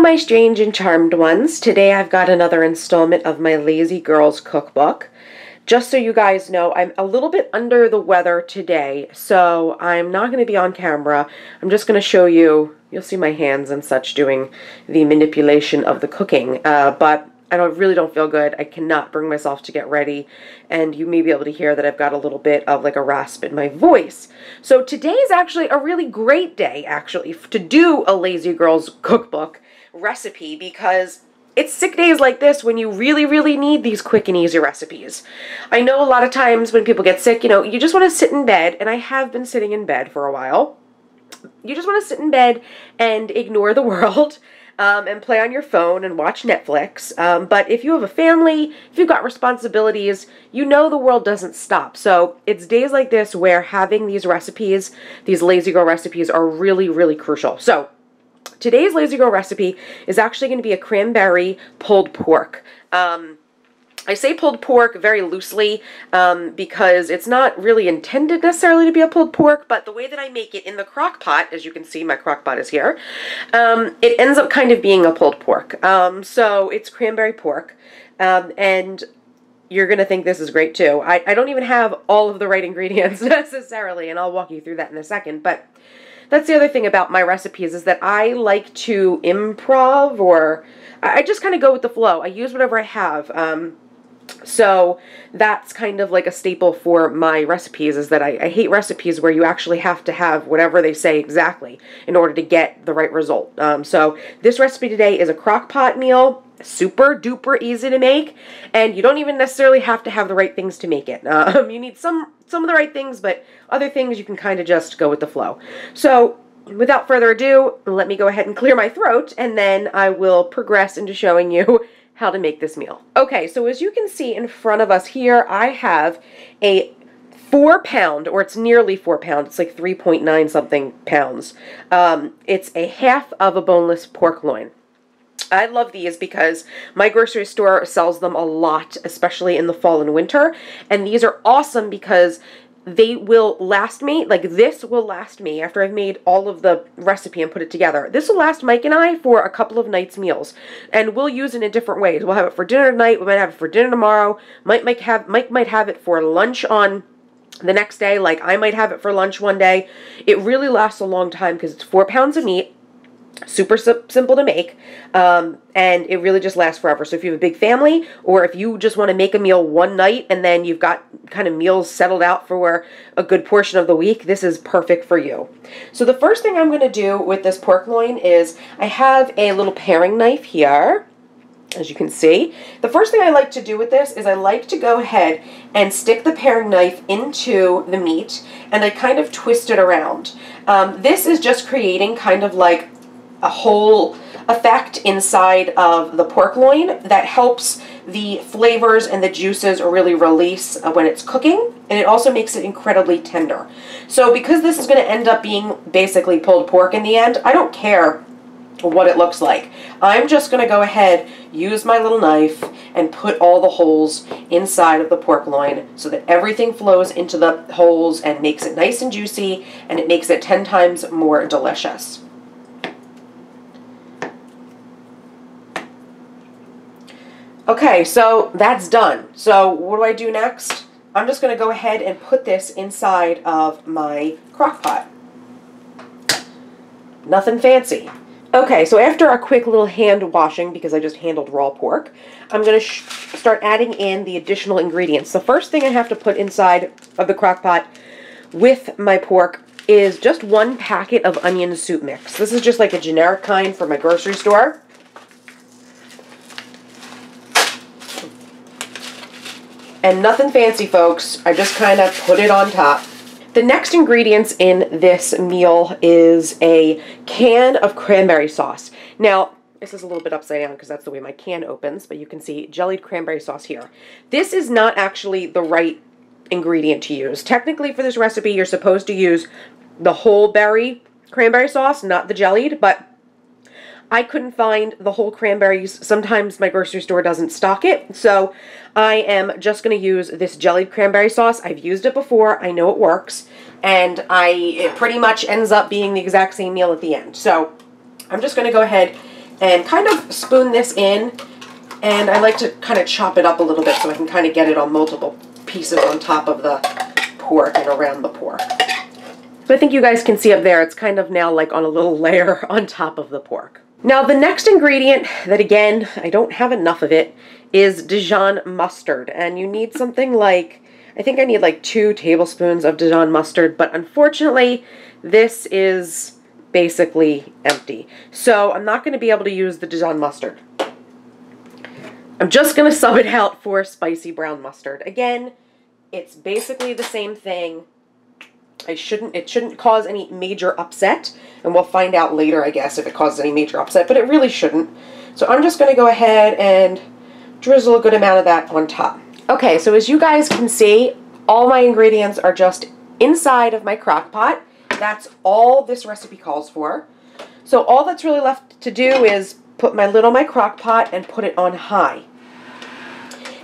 my strange and charmed ones. Today I've got another installment of my Lazy Girls cookbook. Just so you guys know, I'm a little bit under the weather today, so I'm not going to be on camera. I'm just going to show you, you'll see my hands and such doing the manipulation of the cooking, but I really don't feel good. I cannot bring myself to get ready, and you may be able to hear that I've got a little bit of like a rasp in my voice. So today is actually a really great day, actually, to do a Lazy Girls cookbook recipe, because it's sick days like this when you really need these quick and easy recipes. I know a lot of times when people get sick, you just want to sit in bed, and I have been sitting in bed for a while. You just want to sit in bed and ignore the world. And play on your phone and watch Netflix. But if you have a family, if you've got responsibilities, you know the world doesn't stop. So it's days like this where having these recipes, these Lazy Girl recipes, are really crucial. So today's Lazy Girl recipe is actually going to be a cranberry pulled pork. I say pulled pork very loosely because it's not really intended necessarily to be a pulled pork, but the way that I make it in the crock pot, as you can see, my crock pot is here, it ends up kind of being a pulled pork. So it's cranberry pork, and you're going to think this is great too. I don't even have all of the right ingredients necessarily, and I'll walk you through that in a second, but that's the other thing about my recipes, is that I like to improv, or I just kind of go with the flow. I use whatever I have. So that's kind of like a staple for my recipes, is that I hate recipes where you actually have to have whatever they say exactly in order to get the right result. So this recipe today is a crock pot meal, super duper easy to make, and you don't even necessarily have to have the right things to make it. You need some of the right things, but other things you can kind of just go with the flow. So without further ado, let me go ahead and clear my throat, and then I will progress into showing you how to make this meal. Okay, so as you can see in front of us here, I have a 4-pound, or it's nearly 4 pounds, it's like 3.9 something pounds. It's a half of a boneless pork loin. I love these because my grocery store sells them a lot, especially in the fall and winter, and these are awesome because they will last me, like this will last me after I've made all of the recipe and put it together. This will last Mike and I for a couple of nights' meals, and we'll use it in different ways. We'll have it for dinner tonight, we might have it for dinner tomorrow, Mike might have it for lunch on the next day, like I might have it for lunch one day. It really lasts a long time because it's 4 pounds of meat, super simple to make, and it really just lasts forever. So if you have a big family, or if you just want to make a meal one night and then you've got kind of meals settled out for a good portion of the week, this is perfect for you. So the first thing I'm going to do with this pork loin is I have a little paring knife here. As you can see, the first thing I like to do with this is I like to go ahead and stick the paring knife into the meat, and I kind of twist it around. This is just creating kind of like a whole effect inside of the pork loin that helps the flavors and the juices really release when it's cooking, and it also makes it incredibly tender. So because this is going to end up being basically pulled pork in the end, I don't care what it looks like. I'm just going to go ahead, use my little knife, and put all the holes inside of the pork loin so that everything flows into the holes and makes it nice and juicy, and it makes it 10 times more delicious. Okay, so that's done. So what do I do next? I'm just going to go ahead and put this inside of my crock pot. Nothing fancy. Okay, so after a quick little hand washing, because I just handled raw pork, I'm going to start adding in the additional ingredients. The first thing I have to put inside of the crock pot with my pork is just 1 packet of onion soup mix. This is just like a generic kind from my grocery store. And nothing fancy, folks. I just kind of put it on top. The next ingredients in this meal is a can of cranberry sauce. Now, this is a little bit upside down because that's the way my can opens, but you can see jellied cranberry sauce here. This is not actually the right ingredient to use. Technically, for this recipe, you're supposed to use the whole berry cranberry sauce, not the jellied, but I couldn't find the whole cranberries. Sometimes my grocery store doesn't stock it, so I am just going to use this jellied cranberry sauce. I've used it before. I know it works, and it pretty much ends up being the exact same meal at the end. So I'm just going to go ahead and kind of spoon this in. And I like to kind of chop it up a little bit so I can kind of get it on multiple pieces on top of the pork and around the pork. So I think you guys can see up there, it's kind of now like on a little layer on top of the pork. Now the next ingredient that, again, I don't have enough of it, is Dijon mustard. And you need something like, I think I need like 2 tablespoons of Dijon mustard, but unfortunately this is basically empty. So I'm not going to be able to use the Dijon mustard. I'm just going to sub it out for spicy brown mustard. Again, it's basically the same thing. It shouldn't cause any major upset, and we'll find out later, I guess, if it causes any major upset, but it really shouldn't. So I'm just going to go ahead and drizzle a good amount of that on top. Okay, so as you guys can see, all my ingredients are just inside of my crock pot. That's all this recipe calls for. So all that's really left to do is put my lid on my crock pot and put it on high.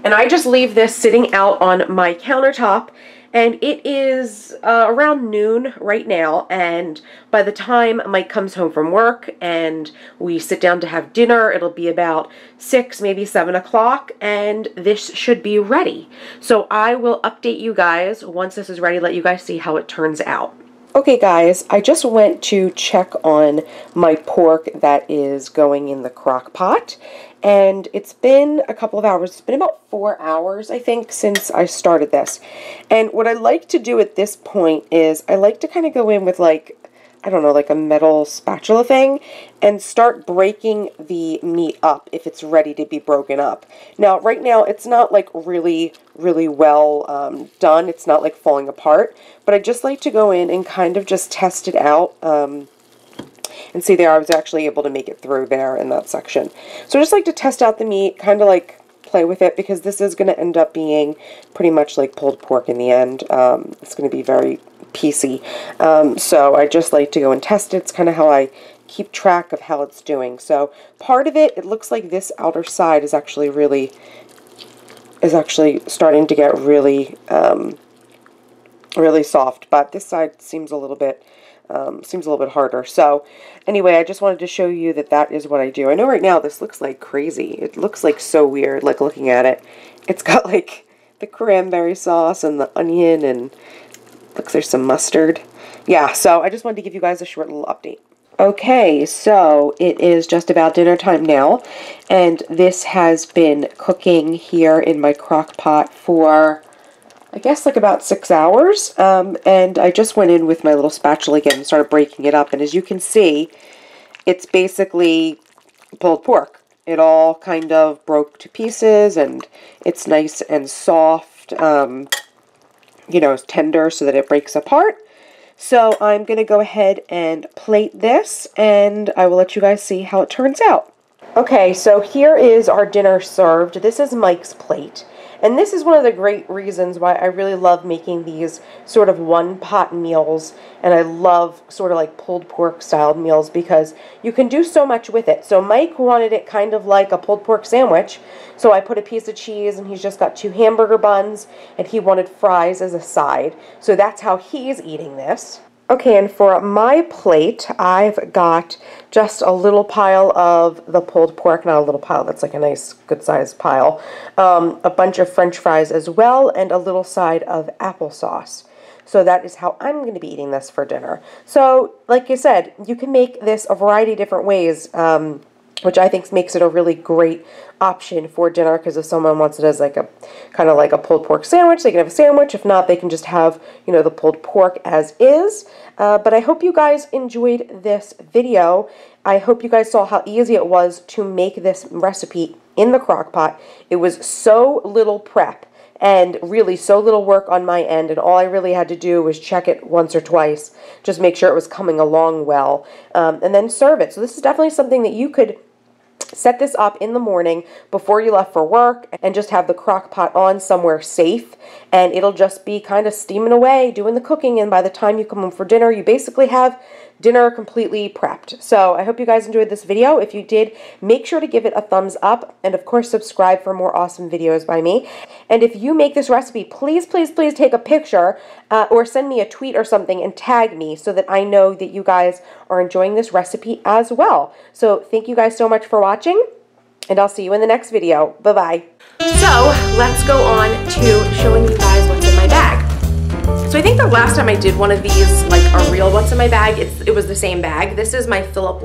And I just leave this sitting out on my countertop, and it is around noon right now, and by the time Mike comes home from work and we sit down to have dinner, it'll be about 6, maybe 7 o'clock, and this should be ready. So I will update you guys once this is ready, let you guys see how it turns out. Okay guys, I just went to check on my pork that is going in the crock pot, and it's been a couple of hours. It's been about 4 hours, I think, since I started this. And what I like to do at this point is I like to kind of go in with, like, I don't know, like a metal spatula thing, and start breaking the meat up if it's ready to be broken up. Now, right now, it's not like really well done. It's not like falling apart, but I just like to go in and kind of just test it out. And see there, I was actually able to make it through there in that section. So I just like to test out the meat, kind of like play with it, because this is going to end up being pretty much like pulled pork in the end. It's going to be very piecey. So I just like to go and test it. It's kind of how I keep track of how it's doing. So part of it, it looks like this outer side is actually starting to get really soft, but this side seems a little bit harder. So anyway, I just wanted to show you that that is what I do. I know right now this looks like crazy. It looks like so weird, like looking at it. It's got like the cranberry sauce and the onion, and looks there's some mustard. Yeah, so I just wanted to give you guys a short little update. Okay, so it is just about dinner time now, and this has been cooking here in my crock pot for, I guess, like about 6 hours, and I just went in with my little spatula again and started breaking it up, and as you can see, it's basically pulled pork. It all kind of broke to pieces, and it's nice and soft, you know, tender so that it breaks apart. So I'm going to go ahead and plate this, and I will let you guys see how it turns out. Okay, so here is our dinner served. This is Mike's plate. And this is one of the great reasons why I really love making these sort of one-pot meals, and I love sort of like pulled pork style meals because you can do so much with it. So Mike wanted it kind of like a pulled pork sandwich, so I put a piece of cheese, and he's just got 2 hamburger buns, and he wanted fries as a side. So that's how he's eating this. Okay, and for my plate, I've got just a little pile of the pulled pork, not a little pile, that's like a nice, good-sized pile, a bunch of French fries as well, and a little side of applesauce. So that is how I'm going to be eating this for dinner. So, like I said, you can make this a variety of different ways, which I think makes it a really great option for dinner, because if someone wants it as like a kind of like a pulled pork sandwich, they can have a sandwich. If not, they can just have, you know, the pulled pork as is. But I hope you guys enjoyed this video. I hope you guys saw how easy it was to make this recipe in the crock pot. It was so little prep and really so little work on my end, and all I really had to do was check it once or twice, just make sure it was coming along well, and then serve it. So this is definitely something that you could set this up in the morning before you left for work and just have the crock pot on somewhere safe, and it'll just be kind of steaming away doing the cooking, and by the time you come home for dinner you basically have dinner completely prepped. So I hope you guys enjoyed this video. If you did, make sure to give it a thumbs up, and of course subscribe for more awesome videos by me. And if you make this recipe, please, please, please take a picture or send me a tweet or something and tag me so that I know that you guys are enjoying this recipe as well. So thank you guys so much for watching, and I'll see you in the next video. Bye-bye. So let's go on to showing you guys what's in my bag. So I think the last time I did one of these, like a real what's in my bag, it was the same bag. This is my Philip